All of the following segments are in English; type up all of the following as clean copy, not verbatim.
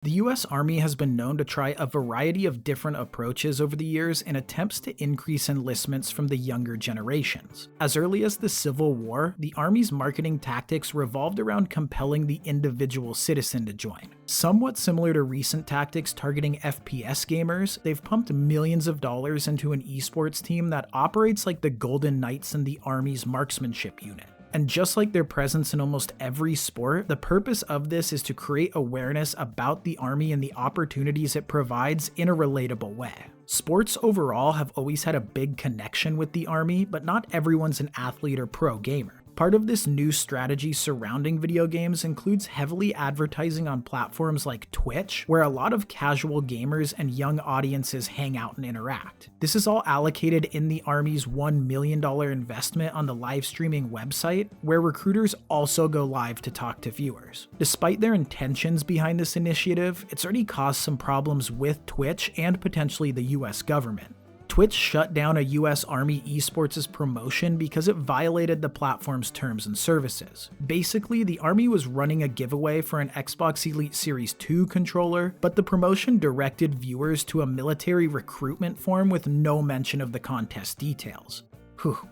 The US Army has been known to try a variety of different approaches over the years in attempts to increase enlistments from the younger generations. As early as the Civil War, the Army's marketing tactics revolved around compelling the individual citizen to join. Somewhat similar to recent tactics targeting FPS gamers, they've pumped millions of dollars into an esports team that operates like the Golden Knights in the Army's marksmanship unit. And just like their presence in almost every sport, the purpose of this is to create awareness about the Army and the opportunities it provides in a relatable way. Sports overall have always had a big connection with the Army, but not everyone's an athlete or pro gamer. Part of this new strategy surrounding video games includes heavily advertising on platforms like Twitch, where a lot of casual gamers and young audiences hang out and interact. This is all allocated in the Army's $1 million investment on the live streaming website, where recruiters also go live to talk to viewers. Despite their intentions behind this initiative, it's already caused some problems with Twitch and potentially the US government. Twitch shut down a US Army esports' promotion because it violated the platform's terms and services. Basically, the Army was running a giveaway for an Xbox Elite Series 2 controller, but the promotion directed viewers to a military recruitment form with no mention of the contest details.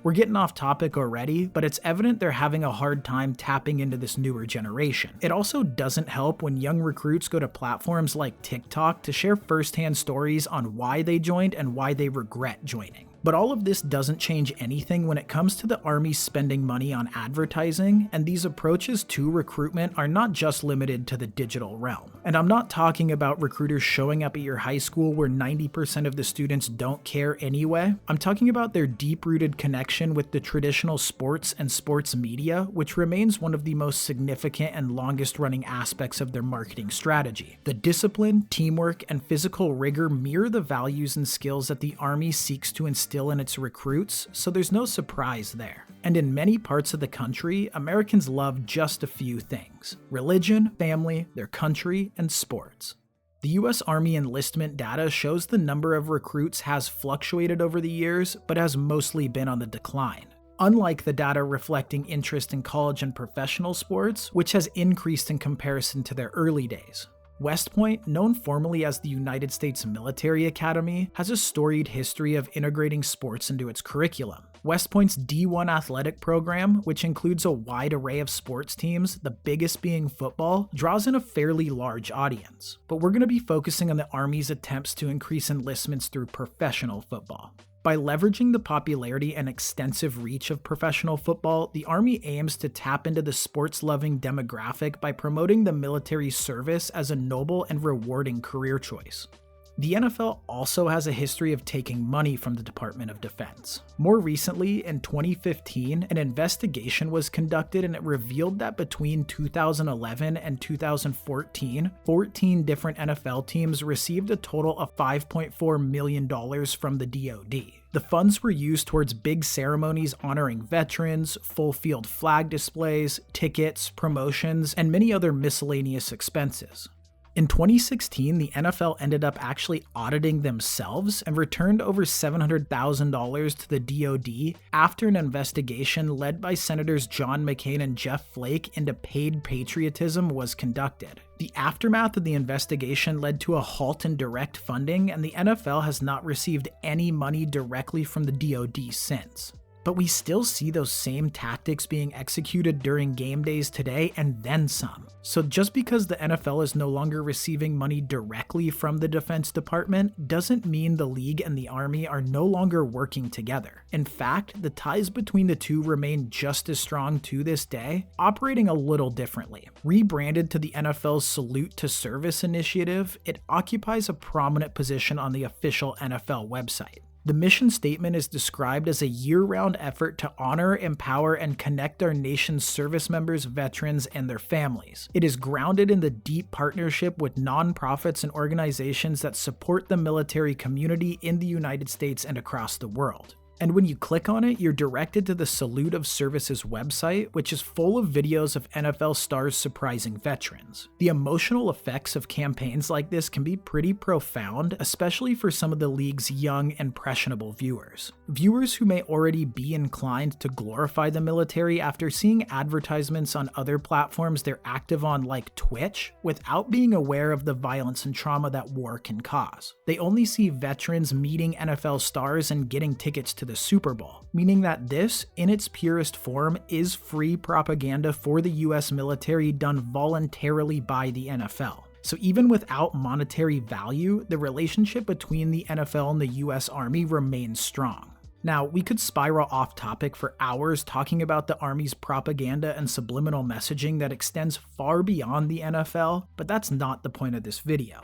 We're getting off topic already, but it's evident they're having a hard time tapping into this newer generation. It also doesn't help when young recruits go to platforms like TikTok to share firsthand stories on why they joined and why they regret joining. But all of this doesn't change anything when it comes to the Army spending money on advertising, and these approaches to recruitment are not just limited to the digital realm. And I'm not talking about recruiters showing up at your high school where 90% of the students don't care anyway. I'm talking about their deep-rooted connection with the traditional sports and sports media, which remains one of the most significant and longest-running aspects of their marketing strategy. The discipline, teamwork, and physical rigor mirror the values and skills that the Army seeks to instill in its recruits, so there's no surprise there. And in many parts of the country, Americans love just a few things: religion, family, their country, and sports. The US Army enlistment data shows the number of recruits has fluctuated over the years, but has mostly been on the decline. Unlike the data reflecting interest in college and professional sports, which has increased in comparison to their early days. West Point, known formally as the United States Military Academy, has a storied history of integrating sports into its curriculum. West Point's D1 athletic program, which includes a wide array of sports teams, the biggest being football, draws in a fairly large audience. But we're going to be focusing on the Army's attempts to increase enlistments through professional football. By leveraging the popularity and extensive reach of professional football, the Army aims to tap into the sports-loving demographic by promoting the military service as a noble and rewarding career choice. The NFL also has a history of taking money from the Department of Defense. More recently, in 2015, an investigation was conducted and it revealed that between 2011 and 2014, 14 different NFL teams received a total of $5.4 million from the DoD. The funds were used towards big ceremonies honoring veterans, full field flag displays, tickets, promotions, and many other miscellaneous expenses. In 2016, the NFL ended up actually auditing themselves and returned over $700,000 to the DoD after an investigation led by Senators John McCain and Jeff Flake into paid patriotism was conducted. The aftermath of the investigation led to a halt in direct funding, and the NFL has not received any money directly from the DoD since. But we still see those same tactics being executed during game days today and then some. So just because the NFL is no longer receiving money directly from the Defense Department doesn't mean the league and the Army are no longer working together. In fact, the ties between the two remain just as strong to this day, operating a little differently. Rebranded to the NFL's Salute to Service initiative, it occupies a prominent position on the official NFL website. The mission statement is described as a year-round effort to honor, empower, and connect our nation's service members, veterans, and their families. It is grounded in the deep partnership with nonprofits and organizations that support the military community in the United States and across the world. And when you click on it, you're directed to the Salute of Services website, which is full of videos of NFL stars surprising veterans. The emotional effects of campaigns like this can be pretty profound, especially for some of the league's young, impressionable viewers. Viewers who may already be inclined to glorify the military after seeing advertisements on other platforms they're active on like Twitch, without being aware of the violence and trauma that war can cause. They only see veterans meeting NFL stars and getting tickets to the Super Bowl, meaning that this, in its purest form, is free propaganda for the US military done voluntarily by the NFL. So even without monetary value, the relationship between the NFL and the US Army remains strong. Now, we could spiral off topic for hours talking about the Army's propaganda and subliminal messaging that extends far beyond the NFL, but that's not the point of this video.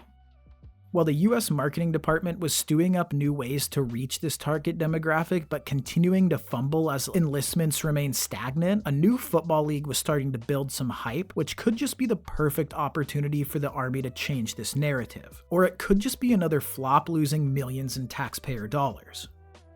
While the US marketing department was stewing up new ways to reach this target demographic but continuing to fumble as enlistments remain stagnant, a new football league was starting to build some hype, which could just be the perfect opportunity for the Army to change this narrative. Or it could just be another flop losing millions in taxpayer dollars.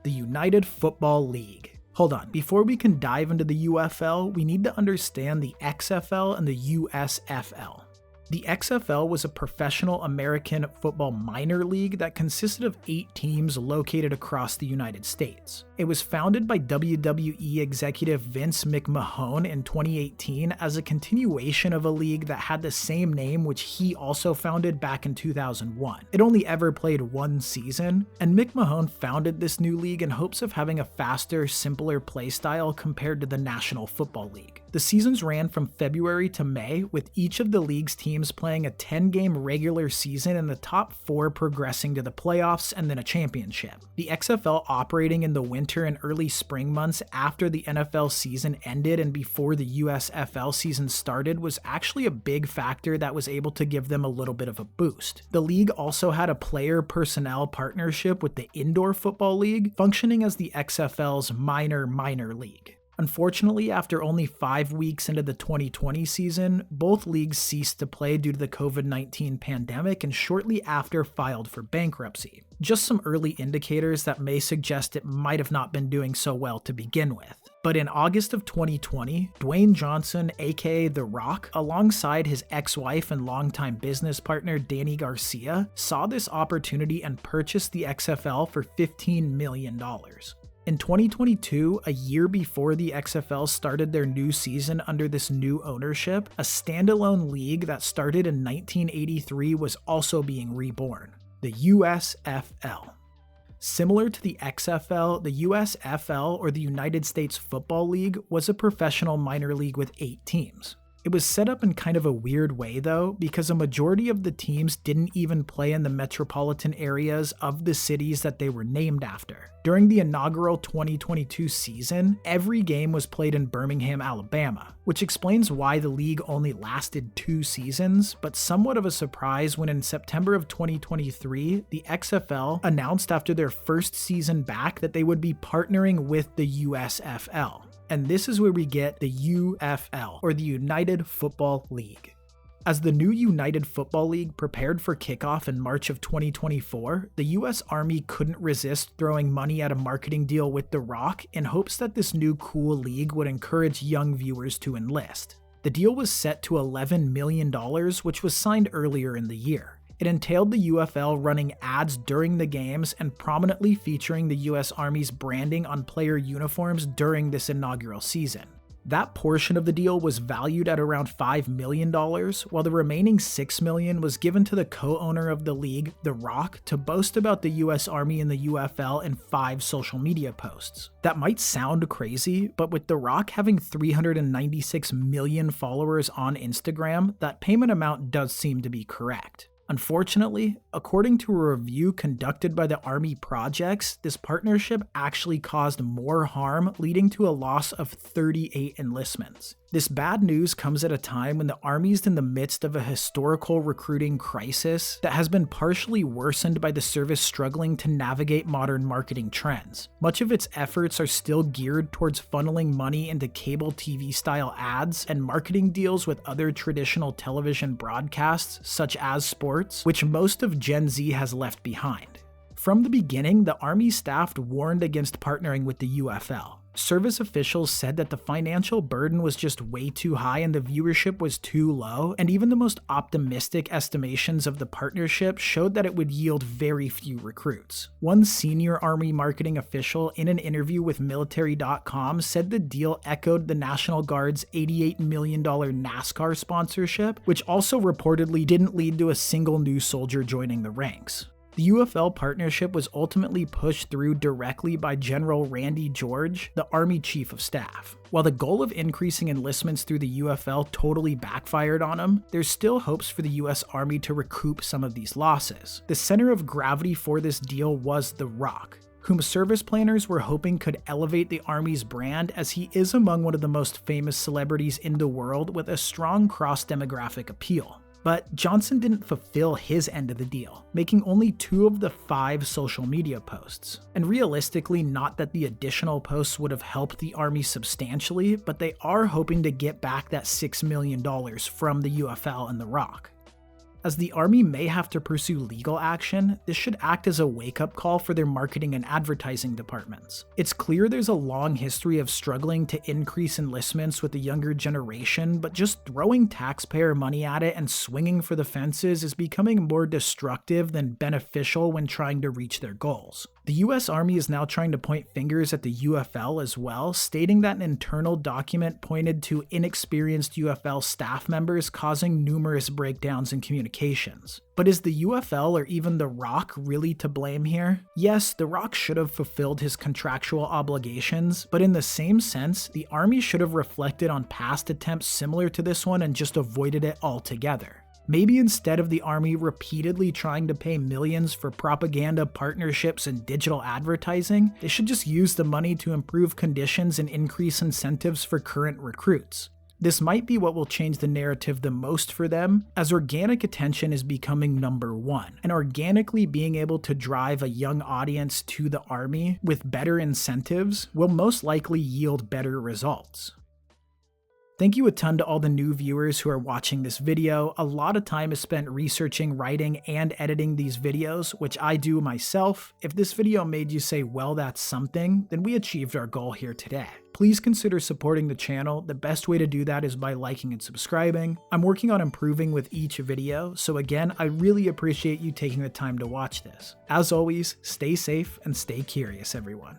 The United Football League. Hold on, before we can dive into the UFL, we need to understand the XFL and the USFL. The XFL was a professional American football minor league that consisted of 8 teams located across the United States. It was founded by WWE executive Vince McMahon in 2018 as a continuation of a league that had the same name, which he also founded back in 2001. It only ever played 1 season, and McMahon founded this new league in hopes of having a faster, simpler play style compared to the National Football League. The seasons ran from February to May, with each of the league's teams playing a 10-game regular season and the top 4 progressing to the playoffs and then a championship. The XFL operating in the winter and early spring months after the NFL season ended and before the USFL season started was actually a big factor that was able to give them a little bit of a boost. The league also had a player-personnel partnership with the Indoor Football League, functioning as the XFL's minor league. Unfortunately, after only 5 weeks into the 2020 season, both leagues ceased to play due to the COVID-19 pandemic and shortly after filed for bankruptcy. Just some early indicators that may suggest it might have not been doing so well to begin with. But in August of 2020, Dwayne Johnson, aka The Rock, alongside his ex-wife and longtime business partner Danny Garcia, saw this opportunity and purchased the XFL for $15 million. In 2022, a year before the XFL started their new season under this new ownership, a standalone league that started in 1983 was also being reborn, the USFL. Similar to the XFL, the USFL, or the United States Football League, was a professional minor league with 8 teams. It was set up in kind of a weird way though, because a majority of the teams didn't even play in the metropolitan areas of the cities that they were named after. During the inaugural 2022 season, every game was played in Birmingham, Alabama, which explains why the league only lasted 2 seasons, but somewhat of a surprise when in September of 2023, the XFL announced after their first season back that they would be partnering with the USFL. And this is where we get the UFL, or the United Football League. As the new United Football League prepared for kickoff in March of 2024, the US Army couldn't resist throwing money at a marketing deal with The Rock in hopes that this new cool league would encourage young viewers to enlist. The deal was set to $11 million, which was signed earlier in the year. It entailed the UFL running ads during the games and prominently featuring the US Army's branding on player uniforms during this inaugural season. That portion of the deal was valued at around $5 million, while the remaining $6 million was given to the co-owner of the league, The Rock, to boast about the US Army and the UFL in 5 social media posts. That might sound crazy, but with The Rock having 396 million followers on Instagram, that payment amount does seem to be correct. Unfortunately, according to a review conducted by the Army Projects, this partnership actually caused more harm, leading to a loss of 38 enlistments. This bad news comes at a time when the Army's in the midst of a historical recruiting crisis that has been partially worsened by the service struggling to navigate modern marketing trends. Much of its efforts are still geared towards funneling money into cable TV style ads and marketing deals with other traditional television broadcasts, such as sports, which most of Gen Z has left behind. From the beginning, the Army staff warned against partnering with the UFL. Service officials said that the financial burden was just way too high and the viewership was too low, and even the most optimistic estimations of the partnership showed that it would yield very few recruits. One senior Army marketing official in an interview with military.com said the deal echoed the National Guard's $88 million NASCAR sponsorship, which also reportedly didn't lead to a single new soldier joining the ranks. The UFL partnership was ultimately pushed through directly by General Randy George, the Army Chief of Staff. While the goal of increasing enlistments through the UFL totally backfired on him, there's still hopes for the US Army to recoup some of these losses. The center of gravity for this deal was The Rock, whom service planners were hoping could elevate the Army's brand, as he is among one of the most famous celebrities in the world with a strong cross-demographic appeal. But Johnson didn't fulfill his end of the deal, making only 2 of the 5 social media posts. And realistically, not that the additional posts would have helped the Army substantially, but they are hoping to get back that $6 million from the UFL and The Rock. As the Army may have to pursue legal action, this should act as a wake-up call for their marketing and advertising departments. It's clear there's a long history of struggling to increase enlistments with the younger generation, but just throwing taxpayer money at it and swinging for the fences is becoming more destructive than beneficial when trying to reach their goals. The US Army is now trying to point fingers at the UFL as well, stating that an internal document pointed to inexperienced UFL staff members causing numerous breakdowns in communications. But is the UFL or even The Rock really to blame here? Yes, The Rock should have fulfilled his contractual obligations, but in the same sense, the Army should have reflected on past attempts similar to this one and just avoided it altogether. Maybe instead of the Army repeatedly trying to pay millions for propaganda, partnerships, and digital advertising, they should just use the money to improve conditions and increase incentives for current recruits. This might be what will change the narrative the most for them, as organic attention is becoming number one, and organically being able to drive a young audience to the Army with better incentives will most likely yield better results. Thank you a ton to all the new viewers who are watching this video. A lot of time is spent researching, writing, and editing these videos, which I do myself. If this video made you say, well, that's something, then we achieved our goal here today. Please consider supporting the channel. The best way to do that is by liking and subscribing. I'm working on improving with each video, so again, I really appreciate you taking the time to watch this. As always, stay safe and stay curious, everyone.